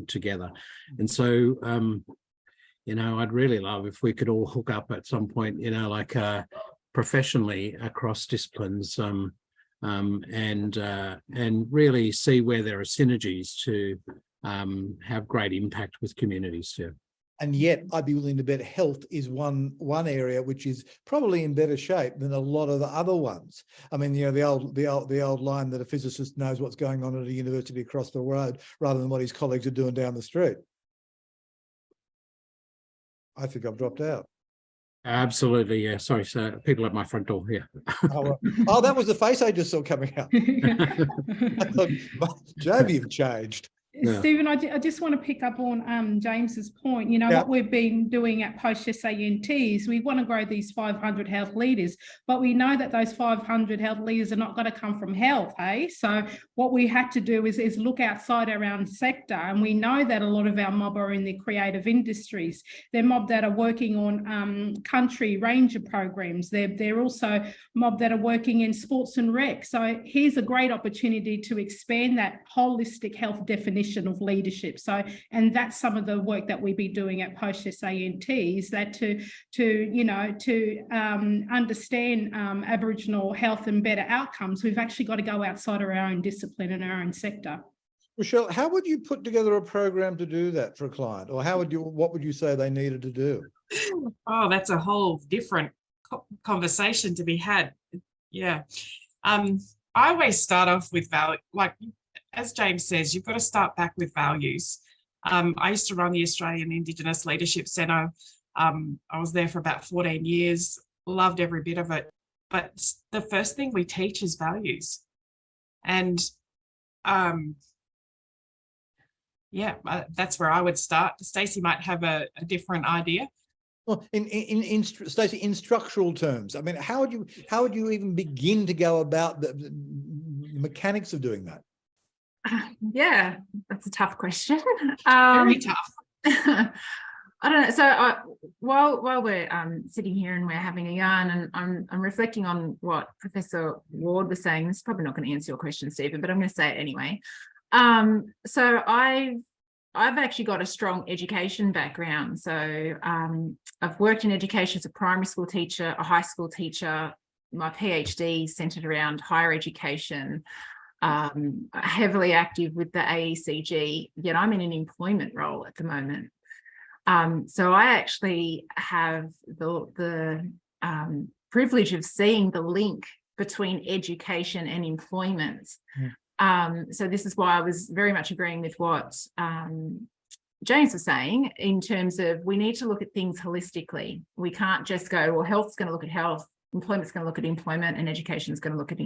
together. And so, I'd really love if we could all hook up at some point, professionally across disciplines, and really see where there are synergies to have great impact with communities too. And yet I'd be willing to bet health is one area which is probably in better shape than a lot of the other ones. I mean, the old line that a physicist knows what's going on at a university across the road rather than what his colleagues are doing down the street. I think I've dropped out. Absolutely, yeah. Sorry, so people at my front door here. Oh, that was the face I just saw coming out. I thought, Job, you've changed. Yeah. Stephen, I just want to pick up on James's point. What we've been doing at Poche SAS+NT is we want to grow these 500 health leaders, but we know that those 500 health leaders are not going to come from health, hey? So what we had to do is look outside our own sector, and we know that a lot of our mob are in the creative industries. They're mob that are working on country ranger programs. They're also mob that are working in sports and rec. So here's a great opportunity to expand that holistic health definition of leadership. So, and that's some of the work that we've been doing at Poche SAS+NT, is that to understand Aboriginal health and better outcomes, we've actually got to go outside of our own discipline and our own sector. Rochelle, how would you put together a program to do that for a client, or what would you say they needed to do? Oh, that's a whole different conversation to be had. Yeah. I always start off with value, like, as James says, you've got to start back with values. I used to run the Australian Indigenous Leadership Centre. I was there for about 14 years, loved every bit of it. But the first thing we teach is values. And that's where I would start. Stacey might have a different idea. Well, Stacey, in structural terms, I mean, how would you even begin to go about the mechanics of doing that? Yeah, that's a tough question. Very tough. I don't know. So while we're sitting here and we're having a yarn, and I'm reflecting on what Professor Ward was saying. This is probably not going to answer your question, Stephen, but I'm going to say it anyway. So I've actually got a strong education background. So I've worked in education as a primary school teacher, a high school teacher. My PhD centered around higher education. Heavily active with the AECG, yet I'm in an employment role at the moment. So I actually have the privilege of seeing the link between education and employment. So this is why I was very much agreeing with what James was saying, in terms of we need to look at things holistically. We can't just go, well, health's going to look at health, employment's going to look at employment, and education is going to look at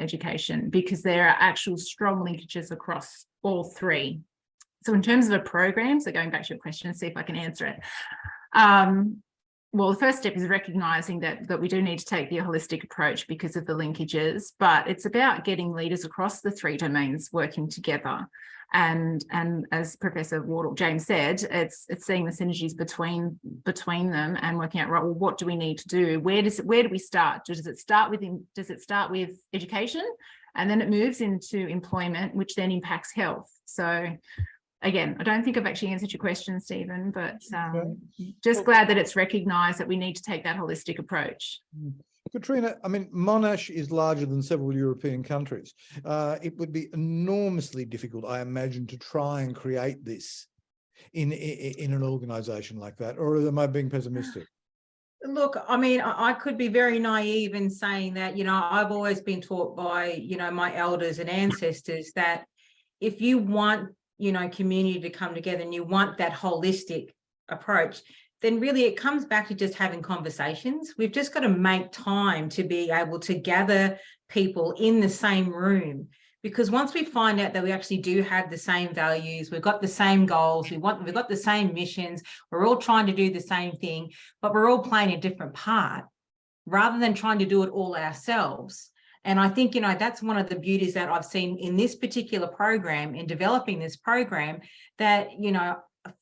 education, because there are actual strong linkages across all three. So in terms of a program, so going back to your question and see if I can answer it. Well, the first step is recognizing that we do need to take the holistic approach because of the linkages, but it's about getting leaders across the three domains working together. And as Professor Wardle James said, it's seeing the synergies between them and working out, right, well, what do we need to do? Where do we start? Does it start with education, and then it moves into employment, which then impacts health? So again, I don't think I've actually answered your question, Stephen, but just glad that it's recognised that we need to take that holistic approach. Katrina, I mean, Monash is larger than several European countries. It would be enormously difficult, I imagine, to try and create this in an organisation like that. Or am I being pessimistic? Look, I mean, I could be very naive in saying that, you know, I've always been taught by, you know, my elders and ancestors that if you want, you know, community to come together and you want that holistic approach, then really it comes back to just having conversations. We've just got to make time to be able to gather people in the same room, because once we find out that we actually do have the same values, we've got the same goals, we've got the same missions, we're all trying to do the same thing, but we're all playing a different part rather than trying to do it all ourselves. And I think, you know, that's one of the beauties that I've seen in this particular program, in developing this program, that, you know,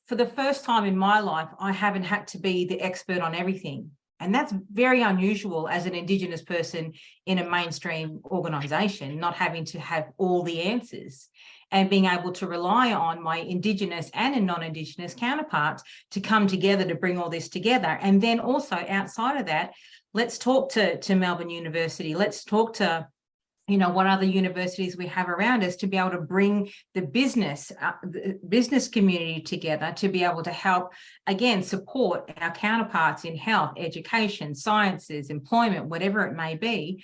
for the first time in my life, I haven't had to be the expert on everything. And that's very unusual as an Indigenous person in a mainstream organisation, not having to have all the answers and being able to rely on my Indigenous and non-Indigenous counterparts to come together to bring all this together. And then also outside of that, let's talk to Melbourne University. Let's talk to, you know, what other universities we have around us to be able to bring the business community together to be able to help, again, support our counterparts in health, education, sciences, employment, whatever it may be.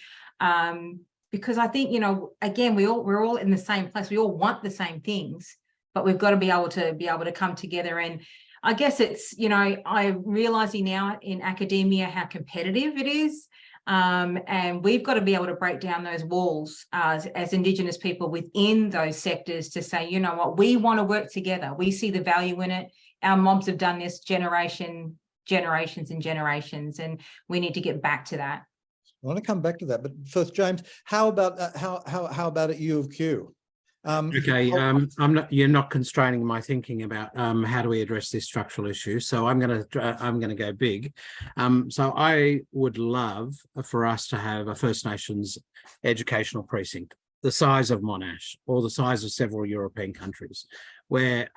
Because I think, you know, again, we're all in the same place. We all want the same things, but we've got to be able to come together. And I guess it's, you know, I'm realizing now in academia how competitive it is. And we've got to be able to break down those walls as Indigenous people within those sectors to say, you know what, we want to work together. We see the value in it. Our mobs have done this generations and generations, and we need to get back to that. I want to come back to that, but first, James, how about at U of Q? Okay, you're not constraining my thinking about how do we address this structural issue. So I'm going to go big. So I would love for us to have a First Nations educational precinct, the size of Monash or the size of several European countries, where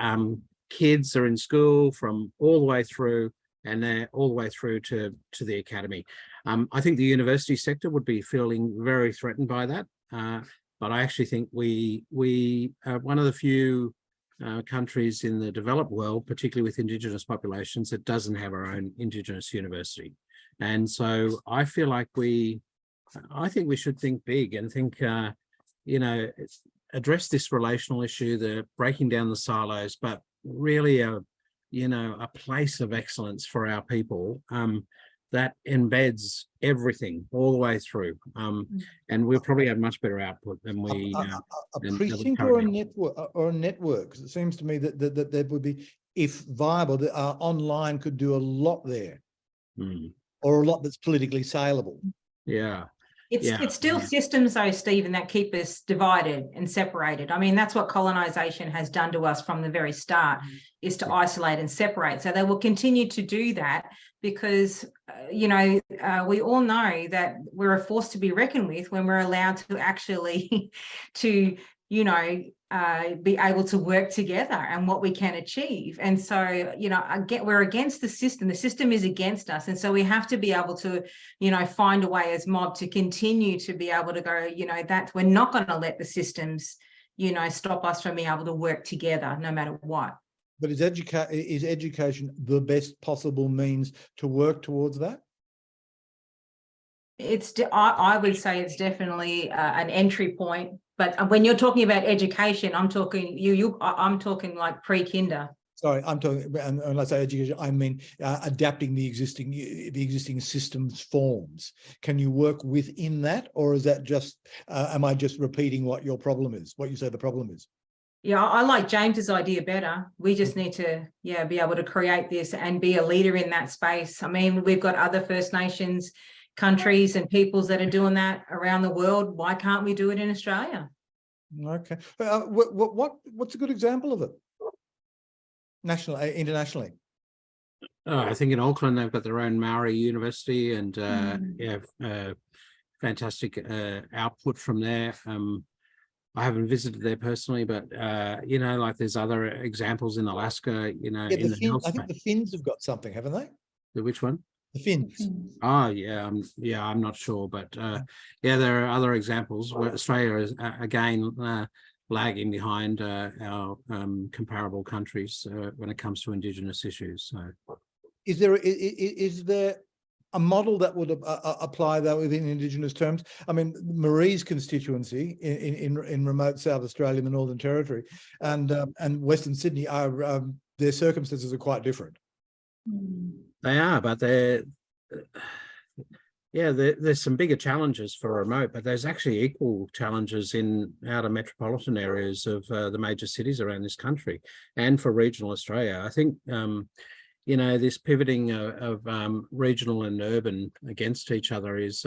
kids are in school from all the way through, and they're all the way through to the academy. I think the university sector would be feeling very threatened by that. But I actually think we are one of the few countries in the developed world, particularly with Indigenous populations, that doesn't have our own Indigenous university. And so I feel like I think we should think big and think, you know, address this relational issue, the breaking down the silos, but really a place of excellence for our people. That embeds everything all the way through, and we'll probably have much better output than we. A precinct or a network, because it seems to me that there would be, if viable, that online could do a lot there, or a lot that's politically saleable. Yeah. It's still systems, though, Stephen, that keep us divided and separated. I mean, that's what colonisation has done to us from the very start, is to isolate and separate. So they will continue to do that because, you know, we all know that we're a force to be reckoned with when we're allowed to actually you know, be able to work together and what we can achieve. And so, you know, we're against the system. The system is against us. And so we have to be able to, you know, find a way as mob to continue to be able to go, you know, that we're not going to let the systems, you know, stop us from being able to work together no matter what. But is education the best possible means to work towards that? I would say it's definitely an entry point. But when you're talking about education, I'm talking I'm talking like pre-kinder. Sorry, I'm talking, and when I say education, I mean adapting the existing systems forms. Can you work within that, or is that just? Am I just repeating what your problem is? What you say the problem is? Yeah, I like James's idea better. We just need to, be able to create this and be a leader in that space. I mean, we've got other First Nations countries and peoples that are doing that around the world. Why can't we do it in Australia? Okay. What's a good example of it? Internationally? I think in Auckland they've got their own Maori university, and fantastic output from there. I haven't visited there personally, but like there's other examples in Alaska. I think the Finns have got something, haven't they? Which one? The Finns. Oh yeah, I'm not sure, but there are other examples where Australia is again lagging behind our comparable countries when it comes to Indigenous issues. So, is there a model that would apply that within Indigenous terms? I mean, Marie's constituency in remote South Australia, in the Northern Territory, and Western Sydney are their circumstances are quite different. They are, but there's some bigger challenges for remote, but there's actually equal challenges in outer metropolitan areas of the major cities around this country, and for regional Australia. I think this pivoting of regional and urban against each other is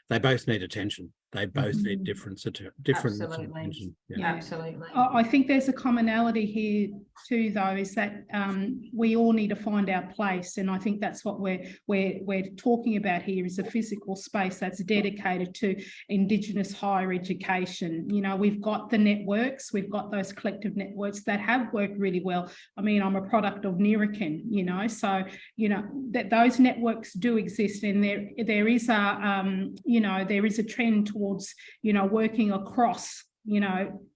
they both need attention. They both need different attention. Yeah, absolutely. I think there's a commonality here too, though, is that we all need to find our place, and I think that's what we're talking about here, is a physical space that's dedicated to Indigenous higher education. We've got the networks, we've got those collective networks that have worked really well. I mean, I'm a product of Nirakin, so that those networks do exist, and there is a trend towards working across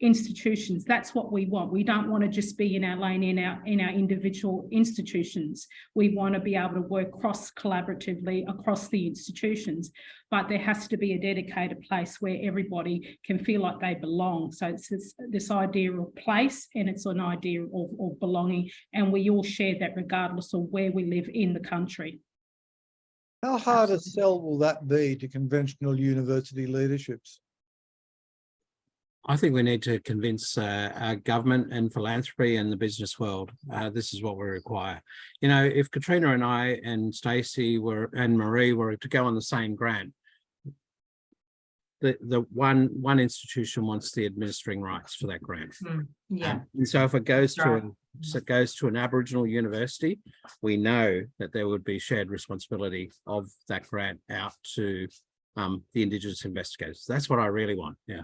institutions. That's what we want. We don't want to just be in our lane in our individual institutions. We want to be able to work collaboratively across the institutions, but there has to be a dedicated place where everybody can feel like they belong. So it's this idea of place, and it's an idea of belonging, and we all share that regardless of where we live in the country. How hard a sell will that be to conventional university leaderships? I think we need to convince our government and philanthropy and the business world. This is what we require. If Katrina and I and Stacey and Marie were to go on the same grant, the one institution wants the administering rights for that grant. And so if it goes to an Aboriginal university, we know that there would be shared responsibility of that grant out to the Indigenous investigators. That's what I really want. Yeah.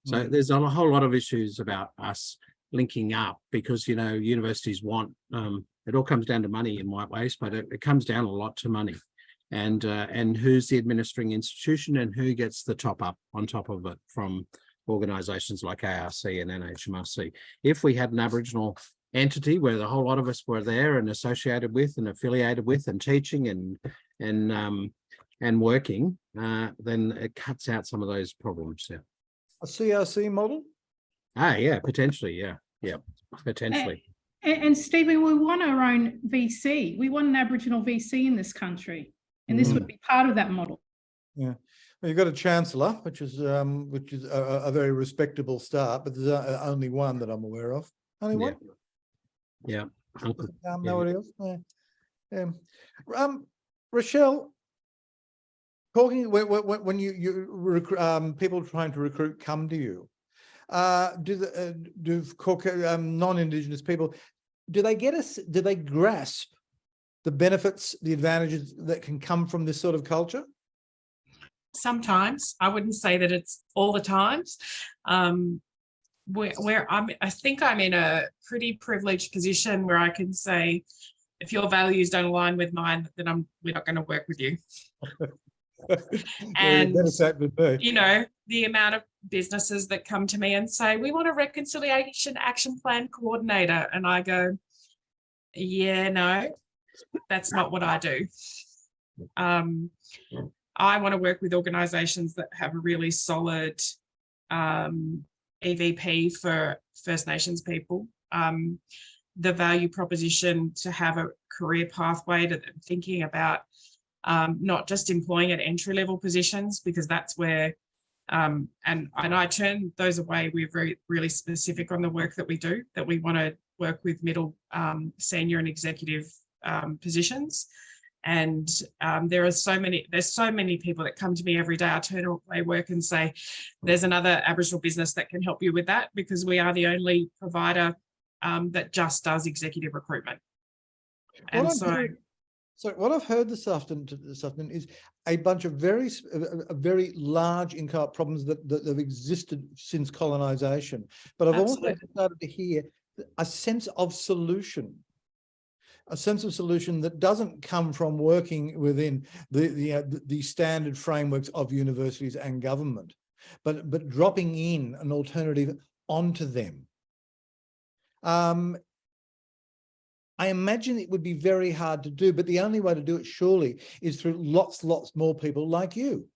So there's a whole lot of issues about us linking up, because universities want it all comes down to money in white waste, but it comes down a lot to money, and who's the administering institution and who gets the top up on top of it from organisations like ARC and NHMRC. If we had an Aboriginal entity where the whole lot of us were there and associated with and affiliated with and teaching and working, then it cuts out some of those problems. Yeah. A CRC model? Yeah, potentially. Yeah, potentially. And Stephen, we want our own VC. We want an Aboriginal VC in this country, and this would be part of that model. Yeah, well, you've got a chancellor, which is a very respectable start, but there's only one that I'm aware of. Only one. Yeah. Nobody else. Yeah. Rochelle. Talking when you people trying to recruit come to you, do non-Indigenous people, do they grasp the benefits, the advantages that can come from this sort of culture? Sometimes. I wouldn't say that it's all the times. I think I'm in a pretty privileged position where I can say, if your values don't align with mine, then we're not going to work with you. And the amount of businesses that come to me and say, we want a reconciliation action plan coordinator, and I go, yeah, no, that's not what I do. I want to work with organizations that have a really solid EVP for First Nations people. the value proposition to have a career pathway, to thinking about not just employing at entry-level positions, because that's where, and I turn those away. We're really specific on the work that we do, that we want to work with middle, senior and executive positions. And there's so many people that come to me every day. I turn away work and say, there's another Aboriginal business that can help you with that, because we are the only provider that just does executive recruitment. And so what I've heard this afternoon is a bunch of very large inchoate problems that have existed since colonisation. But I've also started to hear a sense of solution. A sense of solution that doesn't come from working within the standard frameworks of universities and government, but dropping in an alternative onto them. I imagine it would be very hard to do, but the only way to do it surely is through lots more people like you,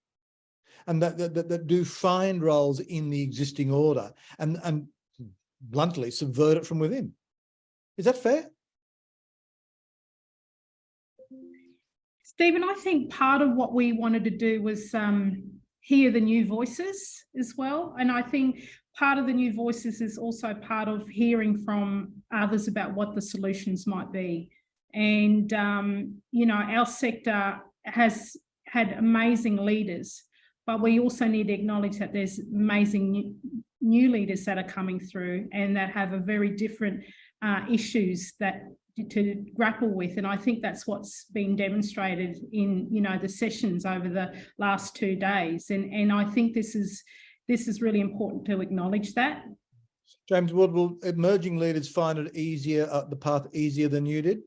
and that do find roles in the existing order and bluntly subvert it from within. Is that fair? Stephen, I think part of what we wanted to do was hear the new voices as well. And I think part of the new voices is also part of hearing from others about what the solutions might be. And, you know, our sector has had amazing leaders, but we also need to acknowledge that there's amazing new leaders that are coming through and that have a very different issues that to grapple with. And I think that's what's been demonstrated in, you know, the sessions over the last 2 days. And I think this is really important to acknowledge that. James Wood, will emerging leaders find it easier, the path easier than you did?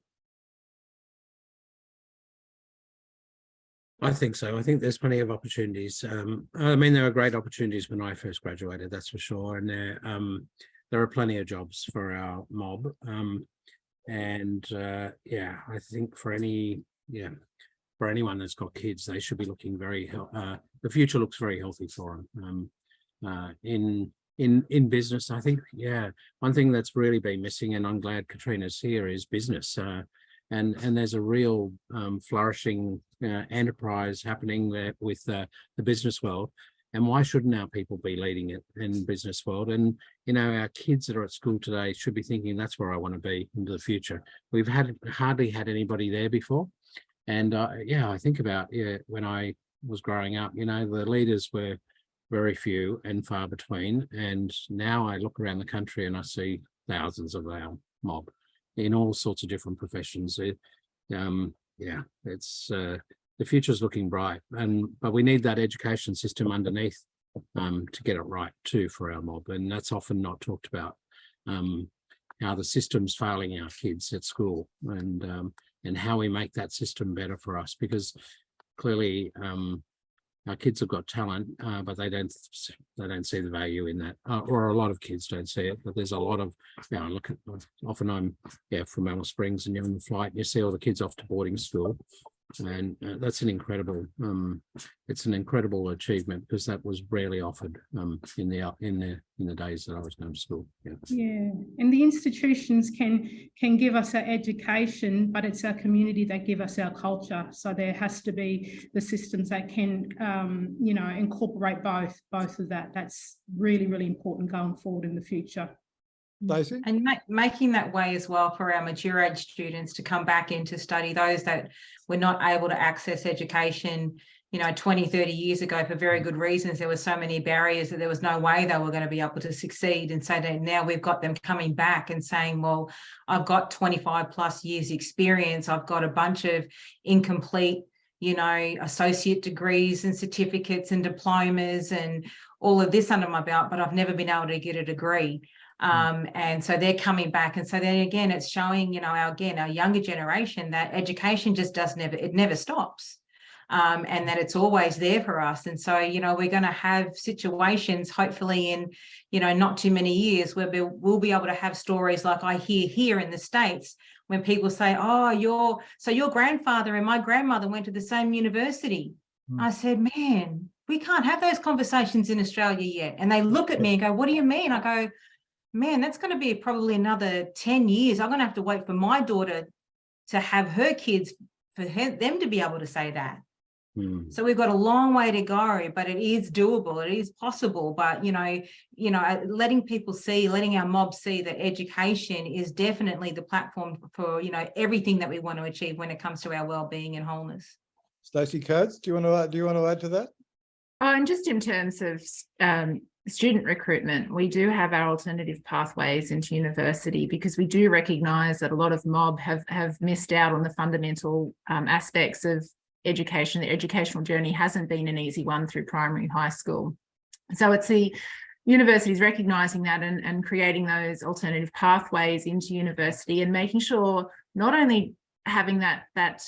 I think so. I think there's plenty of opportunities. I mean, there were great opportunities when I first graduated, that's for sure. And there are plenty of jobs for our mob. Yeah, I think for anyone that's got kids, they should be looking the future looks very healthy for them. In business, I think, yeah, one thing that's really been missing, and I'm glad Katrina's here, is business. And there's a real flourishing enterprise happening there with the business world. And why shouldn't our people be leading it in business world? And, you know, our kids that are at school today should be thinking that's where I want to be into the future. We've hardly had anybody there before. And yeah, I think about, when I was growing up, you know, the leaders were very few and far between. And now I look around the country and I see thousands of our mob in all sorts of different professions. Yeah, it's the future is looking bright, but we need that education system underneath to get it right too for our mob, and that's often not talked about. How the system's failing our kids at school, and how we make that system better for us, because clearly our kids have got talent, but they don't see the value in that, or a lot of kids don't see it. But there's a lot of, you know, often I'm from Alice Springs, and you're on the flight and you see all the kids off to boarding school. And that's an incredible it's an incredible achievement, because that was rarely offered in the days that I was going to school. Yeah, and the institutions can give us our education, but it's our community that give us our culture. So there has to be the systems that can you know, incorporate both of that. That's really important going forward in the future. Stacey? And making that way as well for our mature age students to come back into study, those that were not able to access education, you know, 20, 30 years ago for very good reasons. There were so many barriers that there was no way they were going to be able to succeed. And so that now we've got them coming back and saying, well, I've got 25 plus years experience. I've got a bunch of incomplete, you know, associate degrees and certificates and diplomas and all of this under my belt, but I've never been able to get a degree. And so they're coming back. And so then again, it's showing, you know, our younger generation that education just never stops. And that it's always there for us. And so, you know, we're going to have situations, hopefully in, you know, not too many years, where we'll be able to have stories like I hear here in the States, when people say, oh, your grandfather and my grandmother went to the same university. I said, man, we can't have those conversations in Australia yet. And they look at me and go, what do you mean? I go, Man, that's going to be probably another 10 years. I'm going to have to wait for my daughter to have her kids, for them to be able to say that. So we've got a long way to go, but it is doable. It is possible. But, letting people see, letting our mob see that education is definitely the platform for, everything that we want to achieve when it comes to our well-being and wholeness. Stacey Coates, do you want to add to that? And just in terms of student recruitment, we do have our alternative pathways into university, because we do recognise that a lot of mob have missed out on the fundamental aspects of education. The educational journey hasn't been an easy one through primary and high school. So it's the universities recognising that and creating those alternative pathways into university, and making sure not only having that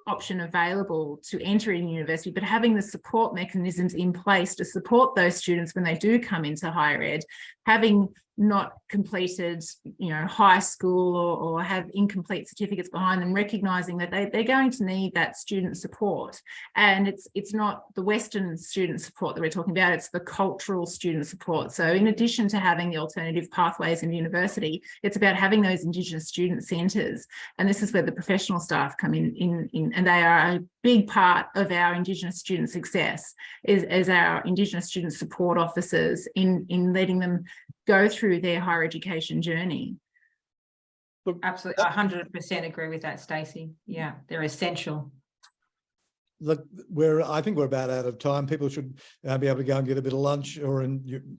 option available to enter in university, but having the support mechanisms in place to support those students when they do come into higher ed, having not completed, high school or have incomplete certificates behind them, recognising that they're going to need that student support. And it's not the Western student support that we're talking about, it's the cultural student support. So in addition to having the alternative pathways in university, it's about having those Indigenous student centres. And this is where the professional staff come in, and they are a big part of our Indigenous student success, is our Indigenous student support officers in letting them go through their higher education journey. Look, absolutely, 100% agree with that, Stacey. Yeah, they're essential. Look, I think we're about out of time. People should be able to go and get a bit of lunch, or in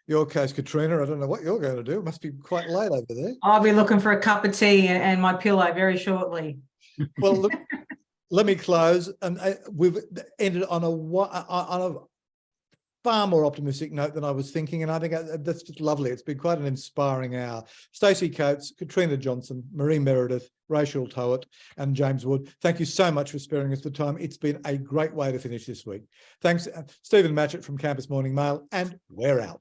your case, Katrina, I don't know what you're going to do. It must be quite late over there. I'll be looking for a cup of tea and my pillow very shortly. Well, look, let me close, and we've ended on a far more optimistic note than I was thinking, and I think that's just lovely. It's been quite an inspiring hour. Stacey Coates, Katrina Johnson, Marie Meredith, Rachel Towett, and James Wood, thank you so much for sparing us the time. It's been a great way to finish this week. Thanks, Stephen Matchett from Campus Morning Mail, and we're out.